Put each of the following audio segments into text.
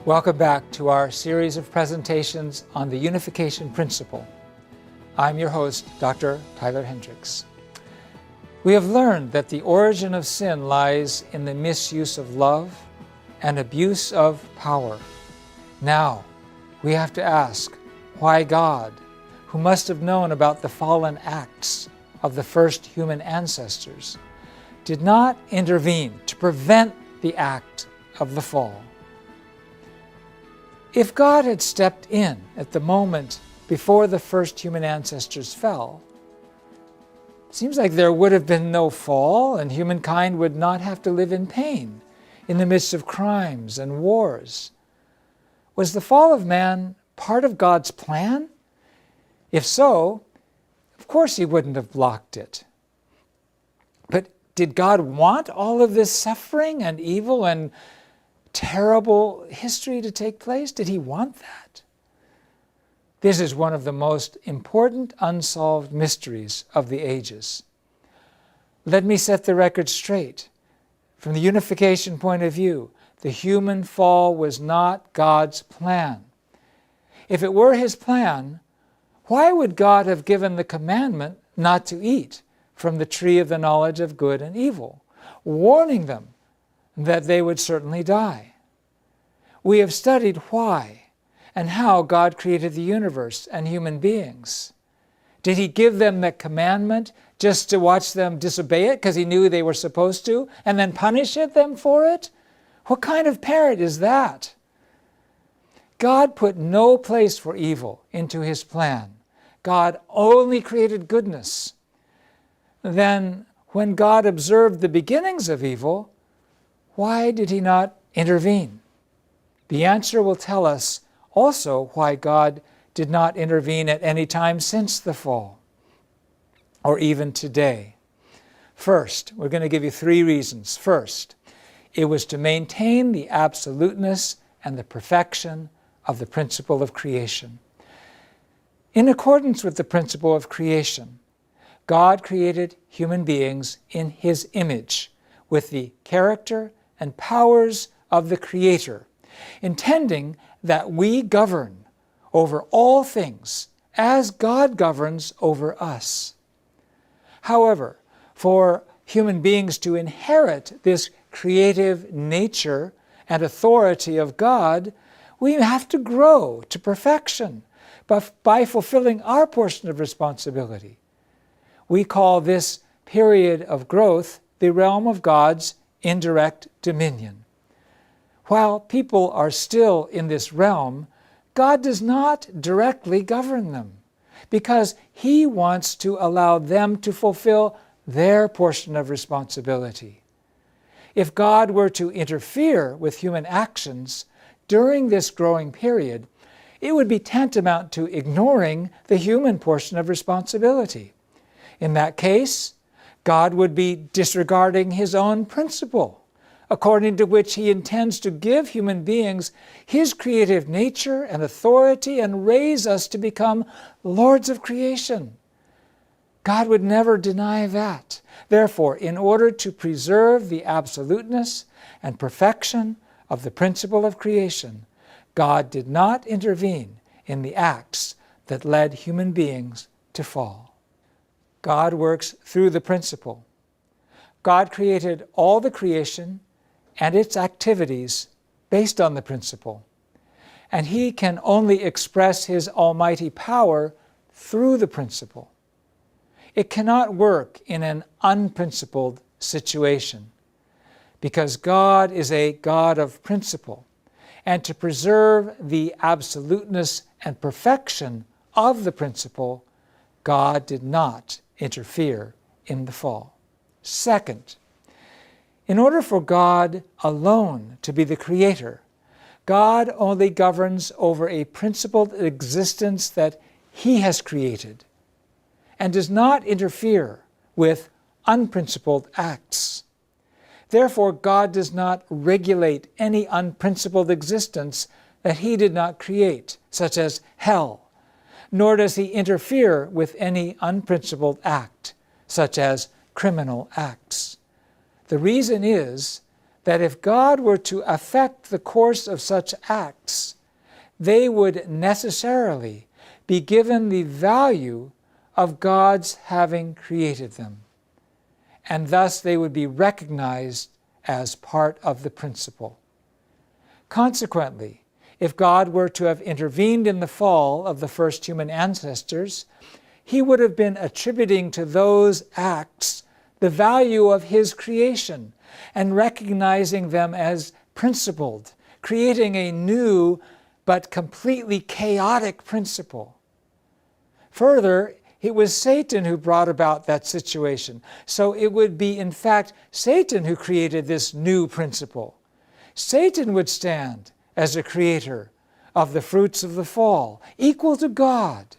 Welcome back to our series of presentations on the unification principle. I'm your host, Dr. Tyler Hendricks. We have learned that the origin of sin lies in the misuse of love and abuse of power. Now, we have to ask why God, who must have known about the fallen acts of the first human ancestors, did not intervene to prevent the act of the fall. If God had stepped in at the moment before the first human ancestors fell, it seems like there would have been no fall and humankind would not have to live in pain in the midst of crimes and wars. Was the fall of man part of God's plan? If so, of course he wouldn't have blocked it. But did God want all of this suffering and evil and terrible history to take place? Did he want that? This is one of the most important unsolved mysteries of the ages. Let me set the record straight. From the unification point of view, the human fall was not God's plan. If it were his plan, why would God have given the commandment not to eat from the tree of the knowledge of good and evil, warning them that they would certainly die? We have studied why and how God created the universe and human beings. Did he give them the commandment just to watch them disobey it because he knew they were supposed to, and then punish them for it? What kind of parent is that? God put no place for evil into his plan. God only created goodness. Then, when God observed the beginnings of evil, why did he not intervene? The answer will tell us also why God did not intervene at any time since the fall, or even today. First, we're going to give you three reasons. First, it was to maintain the absoluteness and the perfection of the principle of creation. In accordance with the principle of creation, God created human beings in his image with the character and powers of the Creator, intending that we govern over all things as God governs over us. However, for human beings to inherit this creative nature and authority of God, we have to grow to perfection by fulfilling our portion of responsibility. We call this period of growth the realm of God's indirect dominion. While people are still in this realm, God does not directly govern them because he wants to allow them to fulfill their portion of responsibility. If God were to interfere with human actions during this growing period, it would be tantamount to ignoring the human portion of responsibility. In that case, God would be disregarding his own principle, according to which he intends to give human beings his creative nature and authority and raise us to become lords of creation. God would never deny that. Therefore, in order to preserve the absoluteness and perfection of the principle of creation, God did not intervene in the acts that led human beings to fall. God works through the principle. God created all the creation and its activities based on the principle. And he can only express his almighty power through the principle. It cannot work in an unprincipled situation, because God is a God of principle, and to preserve the absoluteness and perfection of the principle, God did not interfere in the fall. Second, in order for God alone to be the creator, God only governs over a principled existence that he has created and does not interfere with unprincipled acts. Therefore, God does not regulate any unprincipled existence that he did not create, such as hell, nor does he interfere with any unprincipled act, such as criminal acts. The reason is that if God were to affect the course of such acts, they would necessarily be given the value of God's having created them, and thus they would be recognized as part of the principle. Consequently, if God were to have intervened in the fall of the first human ancestors, he would have been attributing to those acts the value of his creation and recognizing them as principled, creating a new but completely chaotic principle. Further, it was Satan who brought about that situation. So it would be, in fact, Satan who created this new principle. Satan would stand as a creator of the fruits of the fall, equal to God.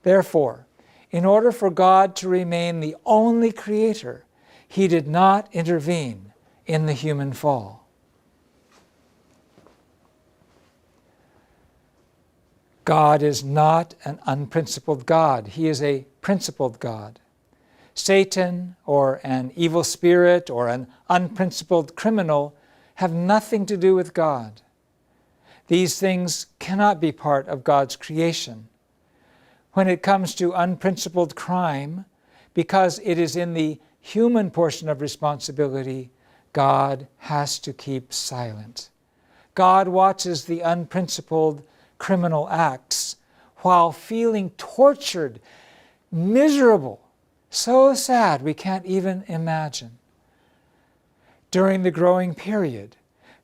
Therefore, in order for God to remain the only creator, he did not intervene in the human fall. God is not an unprincipled God. He is a principled God. Satan, or an evil spirit, or an unprincipled criminal have nothing to do with God. These things cannot be part of God's creation. When it comes to unprincipled crime, because it is in the human portion of responsibility, God has to keep silent. God watches the unprincipled criminal acts while feeling tortured, miserable, so sad we can't even imagine. During the growing period,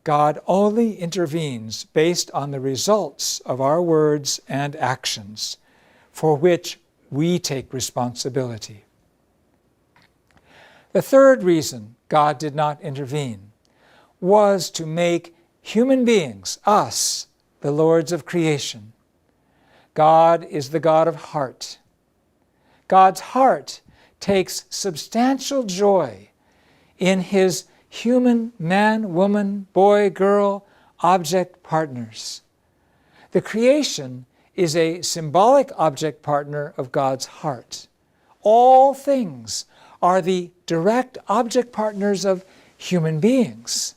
God only intervenes based on the results of our words and actions, for which we take responsibility. The third reason God did not intervene was to make human beings, us, the lords of creation. God is the God of heart. God's heart takes substantial joy in his human man, woman, boy, girl, object partners. The creation is a symbolic object partner of God's heart. All things are the direct object partners of human beings.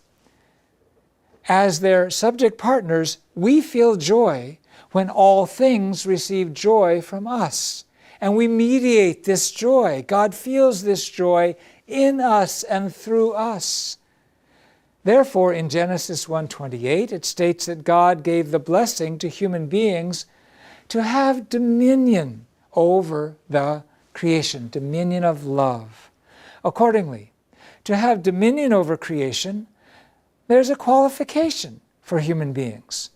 As their subject partners, we feel joy when all things receive joy from us. And we mediate this joy. God feels this joy in us and through us. Therefore, in Genesis 1:28, it states that God gave the blessing to human beings to have dominion over the creation, dominion of love. Accordingly, to have dominion over creation, there's a qualification for human beings.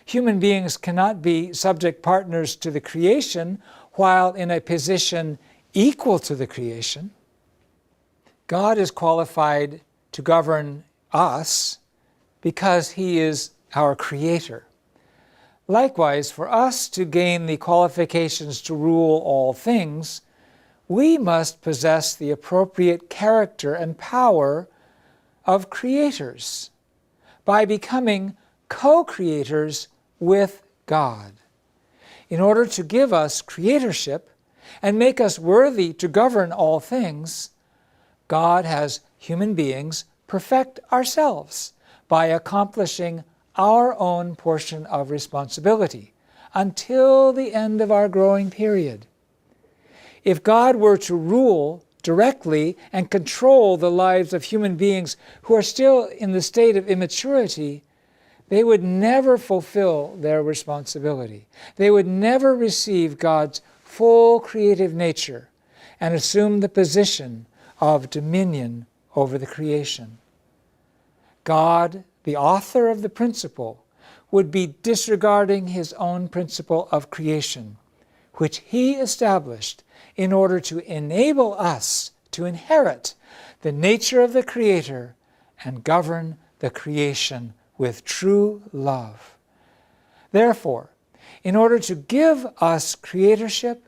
Human beings cannot be subject partners to the creation while in a position equal to the creation. God is qualified to govern us because he is our creator. Likewise, for us to gain the qualifications to rule all things, we must possess the appropriate character and power of creators by becoming co-creators with God. In order to give us creatorship and make us worthy to govern all things, God has human beings perfect ourselves by accomplishing our own portion of responsibility until the end of our growing period. If God were to rule directly and control the lives of human beings who are still in the state of immaturity, they would never fulfill their responsibility. They would never receive God's full creative nature and assume the position of dominion over the creation. God, the author of the principle, would be disregarding his own principle of creation, which he established in order to enable us to inherit the nature of the Creator and govern the creation with true love. Therefore, in order to give us creatorship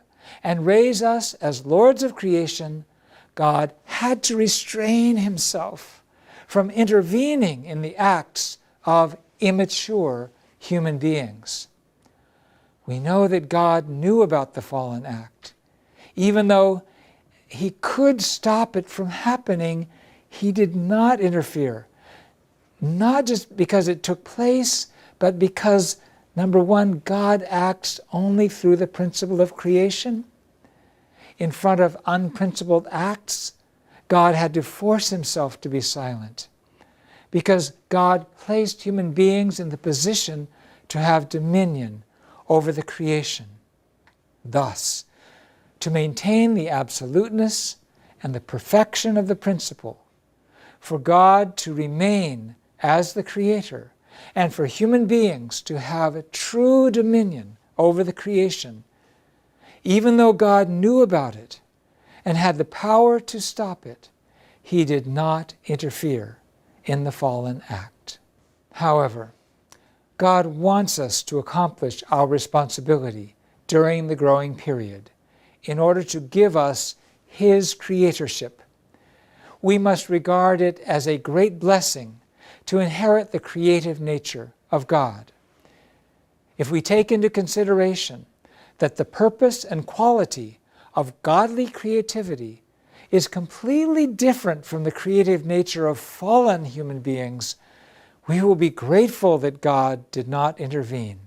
and raise us as lords of creation, God had to restrain himself from intervening in the acts of immature human beings. We know that God knew about the fallen act. Even though he could stop it from happening, he did not interfere not just because it took place, but because, number one, God acts only through the principle of creation. In front of unprincipled acts, God had to force himself to be silent, because God placed human beings in the position to have dominion over the creation. Thus, to maintain the absoluteness and the perfection of the principle, for God to remain as the Creator, and for human beings to have a true dominion over the creation, even though God knew about it and had the power to stop it, he did not interfere in the fallen act. However, God wants us to accomplish our responsibility during the growing period in order to give us his creatorship. We must regard it as a great blessing to inherit the creative nature of God. If we take into consideration that the purpose and quality of godly creativity is completely different from the creative nature of fallen human beings, we will be grateful that God did not intervene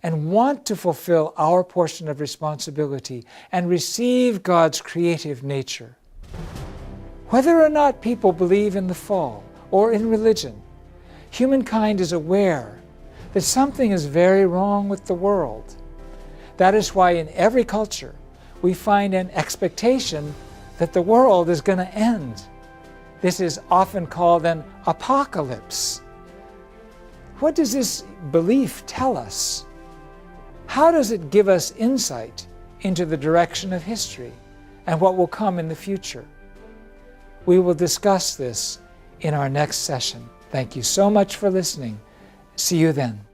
and want to fulfill our portion of responsibility and receive God's creative nature. Whether or not people believe in the fall or in religion, humankind is aware that something is very wrong with the world. That is why in every culture we find an expectation that the world is going to end. This is often called an apocalypse. What does this belief tell us? How does it give us insight into the direction of history and what will come in the future? We will discuss this in our next session. Thank you so much for listening. See you then.